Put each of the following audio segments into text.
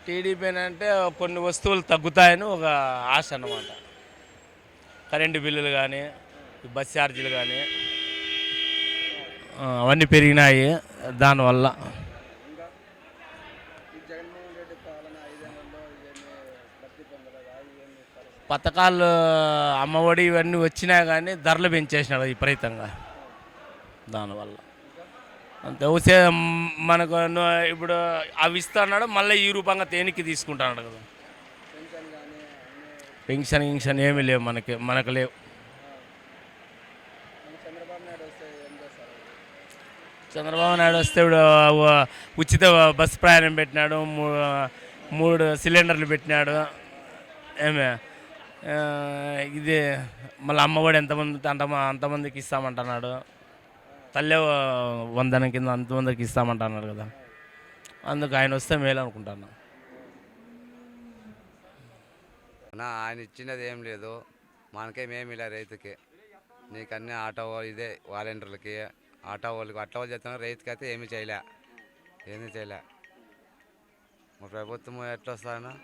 TDP అంటే కొన్ని వస్తువులు తగ్గుతాయని ఒక ఆశ అన్నమాట. కరెంటు బిల్లులు కానీ, బస్ ఛార్జీలు కానీ అవన్నీ పెరిగినాయి దానివల్ల. పథకాలు అమ్మఒడి ఇవన్నీ వచ్చినా కానీ ధరలు పెంచేసినాడు విపరీతంగా. దానివల్ల అంతే మనకు ఇప్పుడు అవి ఇస్తున్నాడు, మళ్ళీ ఈ రూపంగా తేనికి తీసుకుంటున్నాడు కదా. పెన్షన్ ఏమీ లేవు మనకు లేవు. చంద్రబాబు నాయుడు వస్తే ఇప్పుడు ఉచిత బస్సు ప్రయాణం పెట్టినాడు, 3 సిలిండర్లు పెట్టినాడు. ఏమే ఇది మళ్ళీ అమ్మఒడి అంతమందికి ఇస్తామంటున్నాడు. తల్లే వందనం కింద అంతమందికి ఇస్తామంటున్నాడు కదా. అందుకు ఆయన వస్తే మేలు అనుకుంటాను. ఆయన ఇచ్చినది ఏం లేదు, మనకేమేమి ఇలా రైతుకి. నీకన్నీ ఆటో ఇదే వాలంటీర్లకి, ఆటో వాళ్ళకి అట్లా వాళ్ళు చేస్తున్నారు. రైతుకి అయితే ఏమీ చేయలే. మా ప్రభుత్వం ఎట్లా వస్తాయన్నా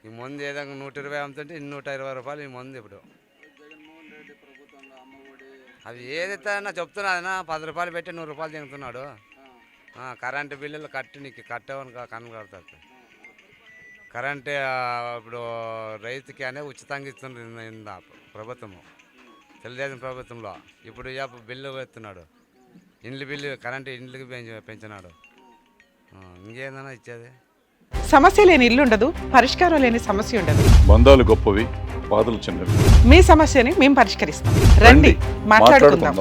ఈ మందు ఏదైనా 120 అమ్ముతుంటే 120 రూపాయలు ఈ మందు. ఇప్పుడు అవి ఏదైతే అన్నా చెప్తున్నాదన్నా 10 రూపాయలు పెట్టి 100 రూపాయలు తింటున్నాడు. కరెంటు బిల్లులు నీకు కట్టేవని కన్ను కడతాడు. కరెంటే ఇప్పుడు రైతుకి అనేది ఉచితంగా ఇస్తుంది ప్రభుత్వము, తెలుగుదేశం ప్రభుత్వంలో. ఇప్పుడు బిల్లు ఎత్తున్నాడు, ఇండ్ల బిల్లు కరెంటు ఇండ్లకి పెంచినాడు. ఇంకేదన్నా ఇచ్చేది. సమస్య లేని ఇల్లు ఉండదు, పరిష్కారం లేని సమస్య ఉండదు. బంధాలు గొప్పవి, బాధలు చిన్నవి. మీ సమస్యని మేము పరిష్కరిస్తాం. రండి మాట్లాడుకుందాం.